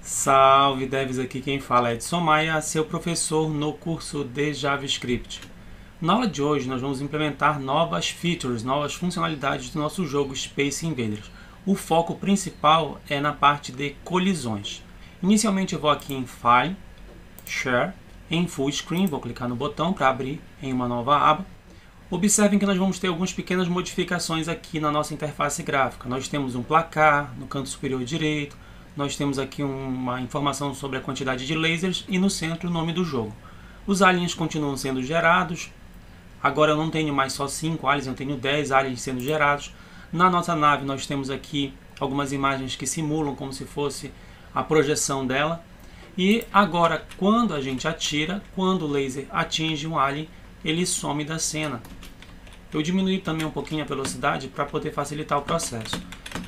Salve devs, aqui quem fala é Edson Maia, seu professor no curso de JavaScript. Na aula de hoje nós vamos implementar novas features, novas funcionalidades do nosso jogo Space Invaders. O foco principal é na parte de colisões. Inicialmente eu vou aqui em File, Share, em Full Screen, vou clicar no botão para abrir em uma nova aba. Observem que nós vamos ter algumas pequenas modificações aqui na nossa interface gráfica. Nós temos um placar no canto superior direito, nós temos aqui uma informação sobre a quantidade de lasers e no centro o nome do jogo. Os aliens continuam sendo gerados. Agora eu não tenho mais só 5 aliens, eu tenho 10 aliens sendo gerados. Na nossa nave nós temos aqui algumas imagens que simulam como se fosse a projeção dela. E agora quando a gente atira, quando o laser atinge um alien, ele some da cena. Eu diminui também um pouquinho a velocidade para poder facilitar o processo.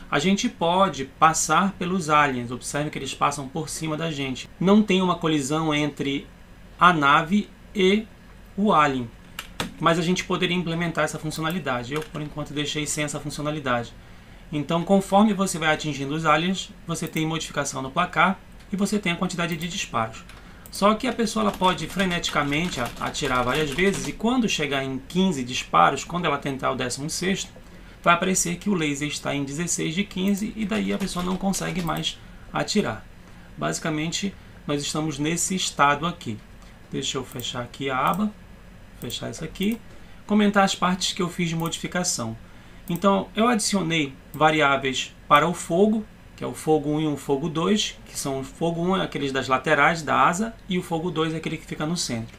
A gente pode passar pelos aliens, observe que eles passam por cima da gente. Não tem uma colisão entre a nave e o alien, mas a gente poderia implementar essa funcionalidade. Eu, por enquanto, deixei sem essa funcionalidade. Então, conforme você vai atingindo os aliens, você tem modificação no placar e você tem a quantidade de disparos. Só que a pessoa ela pode freneticamente atirar várias vezes e quando chegar em 15 disparos, quando ela tentar o 16º, vai aparecer que o laser está em 16 de 15 e daí a pessoa não consegue mais atirar. Basicamente, nós estamos nesse estado aqui. Deixa eu fechar aqui a aba, fechar isso aqui, comentar as partes que eu fiz de modificação. Então, eu adicionei variáveis para o fogo, que é o fogo 1 e o fogo 2, que são o fogo 1 é aqueles das laterais da asa e o fogo 2 é aquele que fica no centro.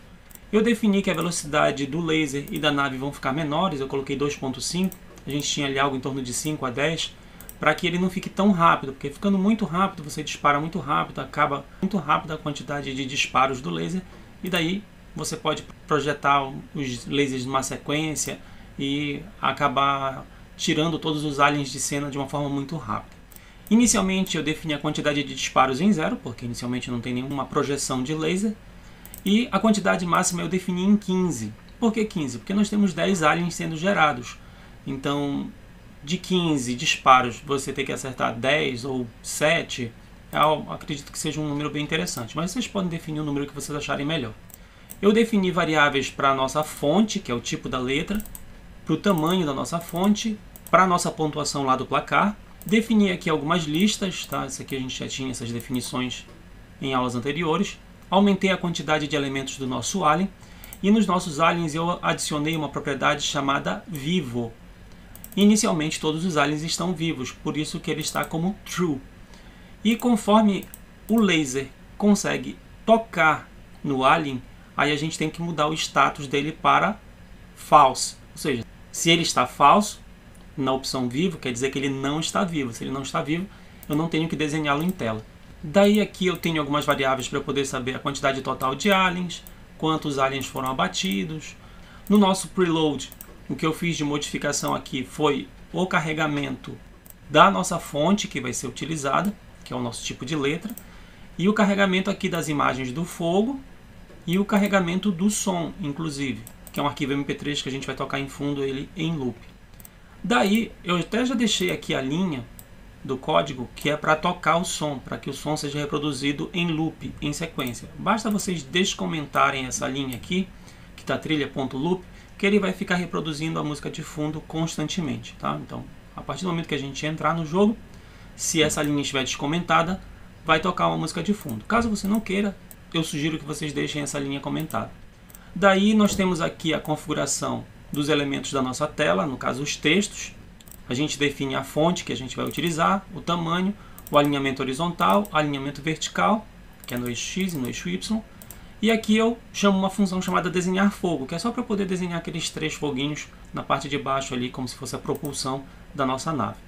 Eu defini que a velocidade do laser e da nave vão ficar menores, eu coloquei 2.5, a gente tinha ali algo em torno de 5 a 10, para que ele não fique tão rápido, porque ficando muito rápido, você dispara muito rápido, acaba muito rápido a quantidade de disparos do laser, e daí você pode projetar os lasers numa sequência e acabar tirando todos os aliens de cena de uma forma muito rápida. Inicialmente eu defini a quantidade de disparos em 0, porque inicialmente não tem nenhuma projeção de laser, e a quantidade máxima eu defini em 15. Por que 15? Porque nós temos 10 aliens sendo gerados. Então, de 15 disparos, você tem que acertar 10 ou 7, eu acredito que seja um número bem interessante, mas vocês podem definir o número que vocês acharem melhor. Eu defini variáveis para a nossa fonte, que é o tipo da letra, para o tamanho da nossa fonte, para a nossa pontuação lá do placar. Defini aqui algumas listas, tá? Isso aqui a gente já tinha essas definições em aulas anteriores. Aumentei a quantidade de elementos do nosso alien, e nos nossos aliens eu adicionei uma propriedade chamada vivo. Inicialmente todos os aliens estão vivos, por isso que ele está como true. E conforme o laser consegue tocar no alien, aí a gente tem que mudar o status dele para false. Ou seja, se ele está falso, na opção vivo, quer dizer que ele não está vivo. Se ele não está vivo, eu não tenho que desenhá-lo em tela. Daí aqui eu tenho algumas variáveis para poder saber a quantidade total de aliens, quantos aliens foram abatidos. No nosso preload, o que eu fiz de modificação aqui foi o carregamento da nossa fonte que vai ser utilizada, que é o nosso tipo de letra, e o carregamento aqui das imagens do fogo e o carregamento do som, inclusive, que é um arquivo MP3 que a gente vai tocar em fundo ele em loop. Daí eu até já deixei aqui a linha do código que é para tocar o som, para que o som seja reproduzido em loop, em sequência. Basta vocês descomentarem essa linha aqui, que está trilha.loop, que ele vai ficar reproduzindo a música de fundo constantemente, tá? Então, a partir do momento que a gente entrar no jogo, se essa linha estiver descomentada, vai tocar uma música de fundo. Caso você não queira, eu sugiro que vocês deixem essa linha comentada. Daí nós temos aqui a configuração dos elementos da nossa tela, no caso os textos. A gente define a fonte que a gente vai utilizar, o tamanho, o alinhamento horizontal, alinhamento vertical, que é no eixo X e no eixo Y. E aqui eu chamo uma função chamada desenhar fogo, que é só para poder desenhar aqueles 3 foguinhos na parte de baixo ali, como se fosse a propulsão da nossa nave.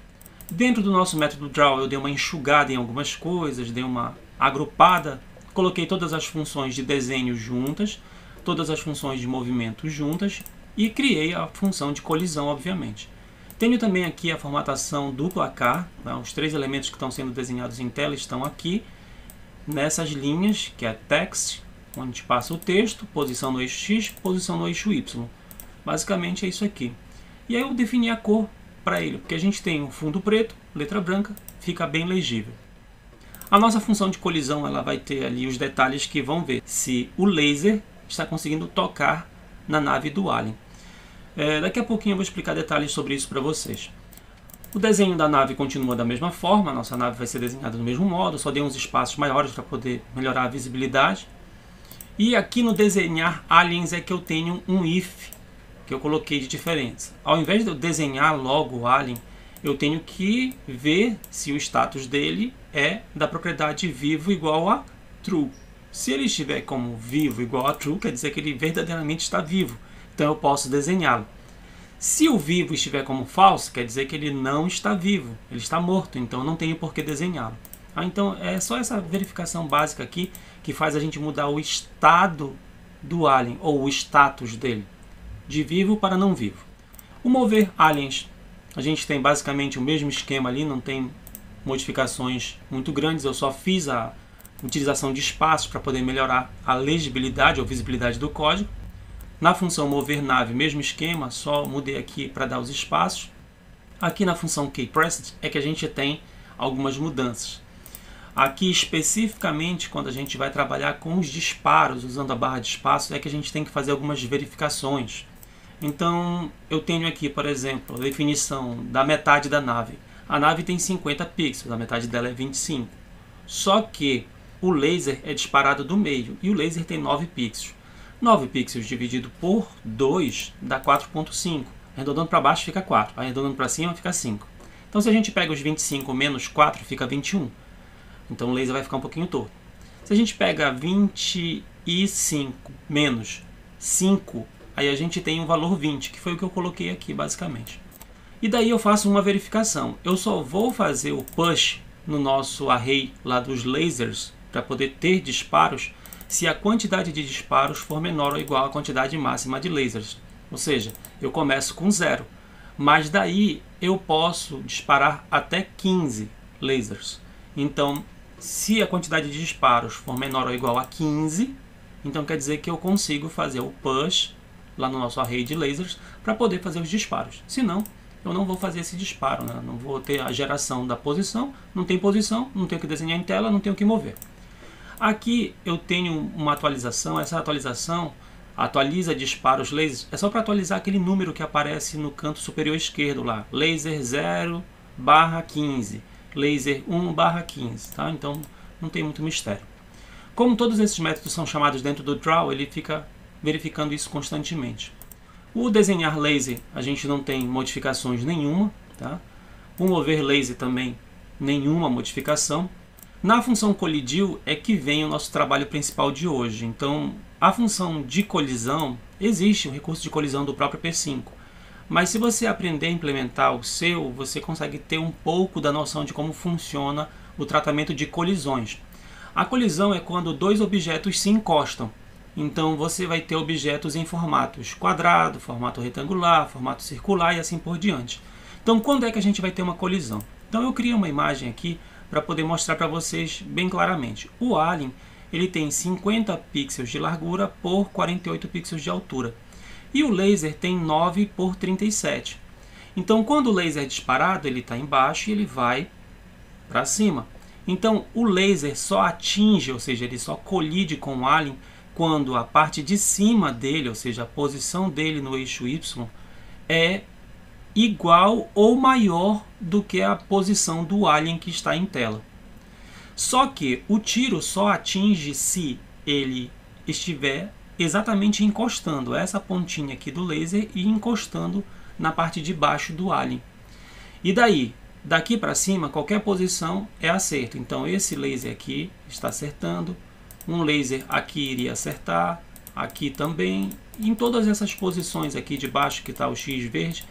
Dentro do nosso método draw eu dei uma enxugada em algumas coisas, dei uma agrupada, coloquei todas as funções de desenho juntas, todas as funções de movimento juntas e criei a função de colisão, obviamente. Tenho também aqui a formatação do placar, né? Os 3 elementos que estão sendo desenhados em tela estão aqui, nessas linhas, que é text, onde a gente passa o texto, posição no eixo X, posição no eixo Y. Basicamente é isso aqui. E aí eu defini a cor para ele, porque a gente tem um fundo preto, letra branca, fica bem legível. A nossa função de colisão ela vai ter ali os detalhes que vão ver se o laser está conseguindo tocar na nave do alien. Daqui a pouquinho eu vou explicar detalhes sobre isso para vocês. O desenho da nave continua da mesma forma, a nossa nave vai ser desenhada do mesmo modo, só dei uns espaços maiores para poder melhorar a visibilidade. E aqui no desenhar aliens é que eu tenho um if que eu coloquei de diferença. Ao invés de eu desenhar logo o alien, eu tenho que ver se o status dele é da propriedade vivo igual a true. Se ele estiver como vivo igual a true, quer dizer que ele verdadeiramente está vivo. Então eu posso desenhá-lo. Se o vivo estiver como falso, quer dizer que ele não está vivo, ele está morto, então não tenho por que desenhá-lo. Então é só essa verificação básica aqui que faz a gente mudar o estado do alien, ou o status dele, de vivo para não vivo. O mover aliens, a gente tem basicamente o mesmo esquema ali, não tem modificações muito grandes, eu só fiz a utilização de espaços para poder melhorar a legibilidade ou visibilidade do código. Na função mover nave, mesmo esquema, só mudei aqui para dar os espaços. Aqui na função keyPressed é que a gente tem algumas mudanças. Aqui especificamente quando a gente vai trabalhar com os disparos, usando a barra de espaço, é que a gente tem que fazer algumas verificações. Então eu tenho aqui, por exemplo, a definição da metade da nave. A nave tem 50 pixels, a metade dela é 25. Só que o laser é disparado do meio e o laser tem 9 pixels. 9 pixels dividido por 2 dá 4.5. Arredondando para baixo fica 4, arredondando para cima fica 5. Então se a gente pega os 25 menos 4 fica 21. Então o laser vai ficar um pouquinho torto. Se a gente pega 25 menos 5, aí a gente tem um valor 20, que foi o que eu coloquei aqui basicamente. E daí eu faço uma verificação. Eu só vou fazer o push no nosso array lá dos lasers para poder ter disparos se a quantidade de disparos for menor ou igual à quantidade máxima de lasers. Ou seja, eu começo com 0, mas daí eu posso disparar até 15 lasers. Então, se a quantidade de disparos for menor ou igual a 15, então quer dizer que eu consigo fazer o push lá no nosso array de lasers para poder fazer os disparos. Se não, eu não vou fazer esse disparo, né? Não vou ter a geração da posição, não tem posição, não tenho que desenhar em tela, não tenho que mover. Aqui eu tenho uma atualização, essa atualização atualiza disparos lasers, é só para atualizar aquele número que aparece no canto superior esquerdo lá, laser 0/15, laser 1/15, tá? Então não tem muito mistério. Como todos esses métodos são chamados dentro do draw, ele fica verificando isso constantemente. O desenhar laser a gente não tem modificações nenhuma, tá? O mover laser também nenhuma modificação. Na função colidiu é que vem o nosso trabalho principal de hoje. Então, a função de colisão, existe o recurso de colisão do próprio P5. Mas se você aprender a implementar o seu, você consegue ter um pouco da noção de como funciona o tratamento de colisões. A colisão é quando dois objetos se encostam. Então, você vai ter objetos em formatos quadrado, formato retangular, formato circular e assim por diante. Então, quando é que a gente vai ter uma colisão? Então, eu criei uma imagem aqui para poder mostrar para vocês bem claramente. O alien ele tem 50 pixels de largura por 48 pixels de altura. E o laser tem 9 por 37. Então, quando o laser é disparado, ele está embaixo e ele vai para cima. Então, o laser só atinge, ou seja, ele só colide com o alien quando a parte de cima dele, ou seja, a posição dele no eixo Y, é igual ou maior do que a posição do alien que está em tela. Só que o tiro só atinge se ele estiver exatamente encostando essa pontinha aqui do laser e encostando na parte de baixo do alien. E daí, daqui para cima, qualquer posição é acerto. Então esse laser aqui está acertando, um laser aqui iria acertar, aqui também, em todas essas posições aqui de baixo que está o X verde,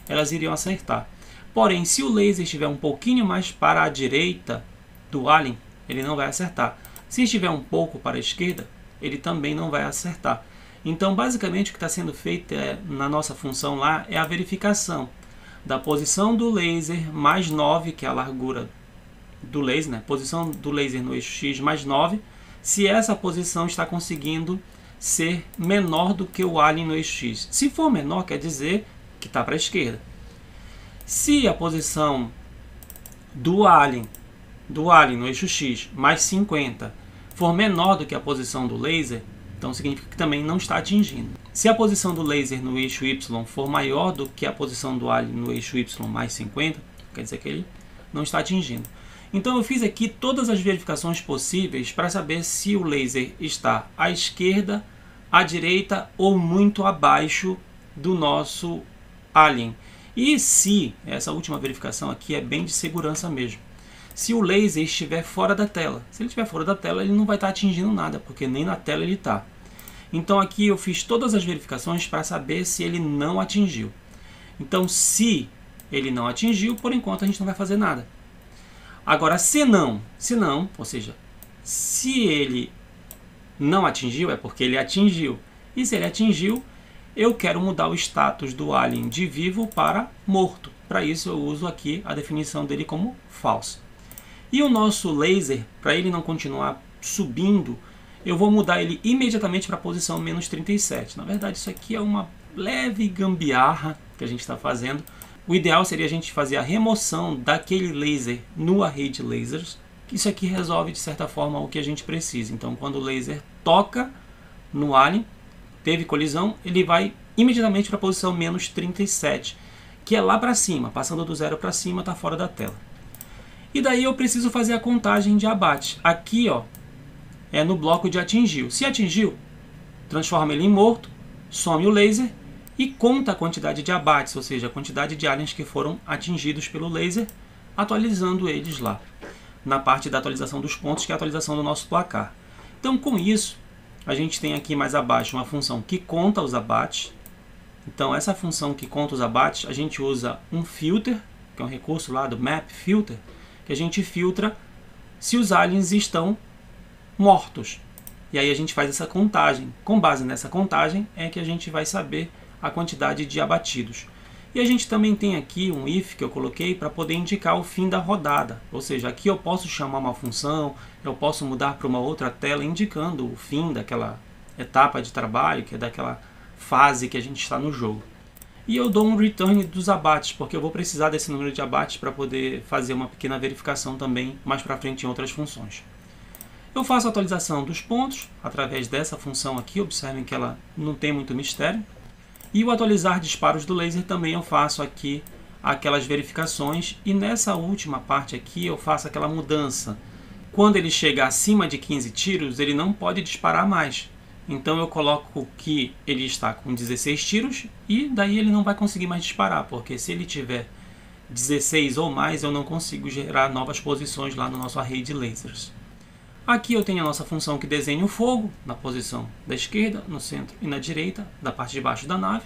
elas iriam acertar. Porém, se o laser estiver um pouquinho mais para a direita do alien, ele não vai acertar. Se estiver um pouco para a esquerda, ele também não vai acertar. Então, basicamente, o que está sendo feito na nossa função lá é a verificação da posição do laser mais 9, que é a largura do laser, né? Posição do laser no eixo X mais 9, se essa posição está conseguindo ser menor do que o alien no eixo X. Se for menor, quer dizer que está para a esquerda. Se a posição do alien do alien no eixo X mais 50 for menor do que a posição do laser, então significa que também não está atingindo. Se a posição do laser no eixo Y for maior do que a posição do alien no eixo Y mais 50, quer dizer que ele não está atingindo. Então eu fiz aqui todas as verificações possíveis para saber se o laser está à esquerda, à direita ou muito abaixo do nosso alien. E se, essa última verificação aqui é bem de segurança mesmo, se o laser estiver fora da tela. Se ele estiver fora da tela, ele não vai estar atingindo nada, porque nem na tela ele está. Então aqui eu fiz todas as verificações para saber se ele não atingiu. Então se ele não atingiu, por enquanto a gente não vai fazer nada. Agora se não, ou seja, se ele não atingiu, é porque ele atingiu. E se ele atingiu, eu quero mudar o status do alien de vivo para morto. Para isso eu uso aqui a definição dele como false. E o nosso laser, para ele não continuar subindo, eu vou mudar ele imediatamente para a posição menos 37. Na verdade isso aqui é uma leve gambiarra que a gente está fazendo. O ideal seria a gente fazer a remoção daquele laser no array de lasers. Isso aqui resolve de certa forma o que a gente precisa. Então quando o laser toca no alien, teve colisão, ele vai imediatamente para a posição menos 37, que é lá para cima, passando do 0 para cima, está fora da tela. E daí eu preciso fazer a contagem de abate. Aqui ó, é no bloco de atingiu. Se atingiu, transforma ele em morto, some o laser e conta a quantidade de abates, ou seja, a quantidade de aliens que foram atingidos pelo laser, atualizando eles lá, na parte da atualização dos pontos, que é a atualização do nosso placar. Então com isso, a gente tem aqui mais abaixo uma função que conta os abates. Então essa função que conta os abates, a gente usa um filter, que é um recurso lá do map filter, que a gente filtra se os aliens estão mortos. E aí a gente faz essa contagem. Com base nessa contagem é que a gente vai saber a quantidade de abatidos. E a gente também tem aqui um if que eu coloquei para poder indicar o fim da rodada. Ou seja, aqui eu posso chamar uma função, eu posso mudar para uma outra tela indicando o fim daquela etapa de trabalho, que é daquela fase que a gente está no jogo. E eu dou um return dos abates, porque eu vou precisar desse número de abates para poder fazer uma pequena verificação também mais para frente em outras funções. Eu faço a atualização dos pontos através dessa função aqui, observem que ela não tem muito mistério. E o atualizar disparos do laser também eu faço aqui aquelas verificações. E nessa última parte aqui eu faço aquela mudança. Quando ele chega acima de 15 tiros, ele não pode disparar mais. Então eu coloco que ele está com 16 tiros e daí ele não vai conseguir mais disparar. Porque se ele tiver 16 ou mais, eu não consigo gerar novas posições lá no nosso array de lasers. Aqui eu tenho a nossa função que desenha o fogo na posição da esquerda, no centro e na direita, da parte de baixo da nave.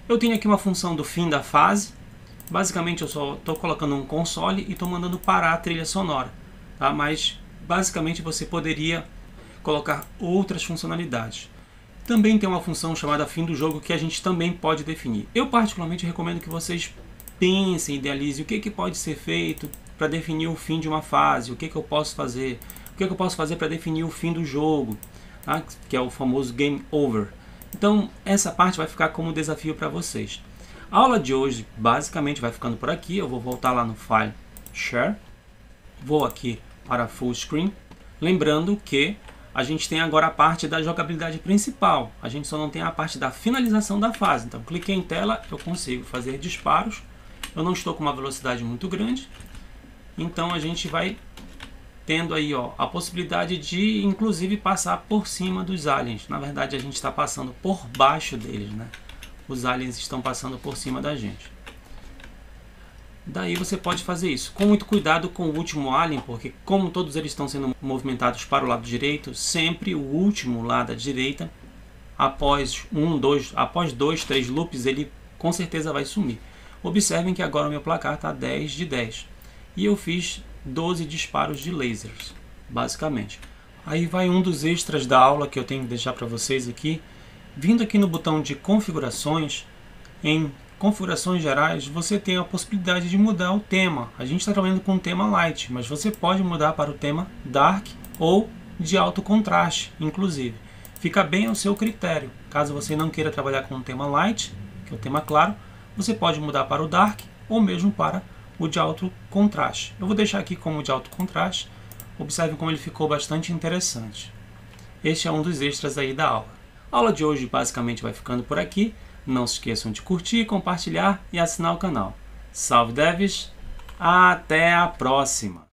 Eu tenho aqui uma função do fim da fase. Basicamente eu só estou colocando um console e estou mandando parar a trilha sonora. Tá? Mas basicamente você poderia colocar outras funcionalidades. Também tem uma função chamada fim do jogo que a gente também pode definir. Eu particularmente recomendo que vocês pensem, idealizem o que pode ser feito para definir o fim de uma fase, o que eu posso fazer. O que eu posso fazer para definir o fim do jogo, tá? Que é o famoso Game Over. Então essa parte vai ficar como desafio para vocês. A aula de hoje basicamente vai ficando por aqui. Eu vou voltar lá no File Share. Vou aqui para Full Screen. Lembrando que a gente tem agora a parte da jogabilidade principal. A gente só não tem a parte da finalização da fase. Então cliquei em tela, eu consigo fazer disparos. Eu não estou com uma velocidade muito grande. Então a gente vai tendo aí ó, a possibilidade de inclusive passar por cima dos aliens. Na verdade a gente está passando por baixo deles, né? Os aliens estão passando por cima da gente. Daí você pode fazer isso. Com muito cuidado com o último alien, porque como todos eles estão sendo movimentados para o lado direito, sempre o último lá da direita, após 2, 3 loops, ele com certeza vai sumir. Observem que agora o meu placar está 10 de 10. E eu fiz 12 disparos de lasers, basicamente. Aí vai um dos extras da aula que eu tenho que deixar para vocês aqui. Vindo aqui no botão de configurações, em configurações gerais, você tem a possibilidade de mudar o tema. A gente está trabalhando com o tema Light, mas você pode mudar para o tema Dark ou de alto contraste, inclusive. Fica bem ao seu critério. Caso você não queira trabalhar com o tema Light, que é o tema claro, você pode mudar para o Dark ou mesmo para o de alto contraste. Eu vou deixar aqui como de alto contraste. Observem como ele ficou bastante interessante. Este é um dos extras aí da aula. A aula de hoje basicamente vai ficando por aqui. Não se esqueçam de curtir, compartilhar e assinar o canal. Salve devs! Até a próxima!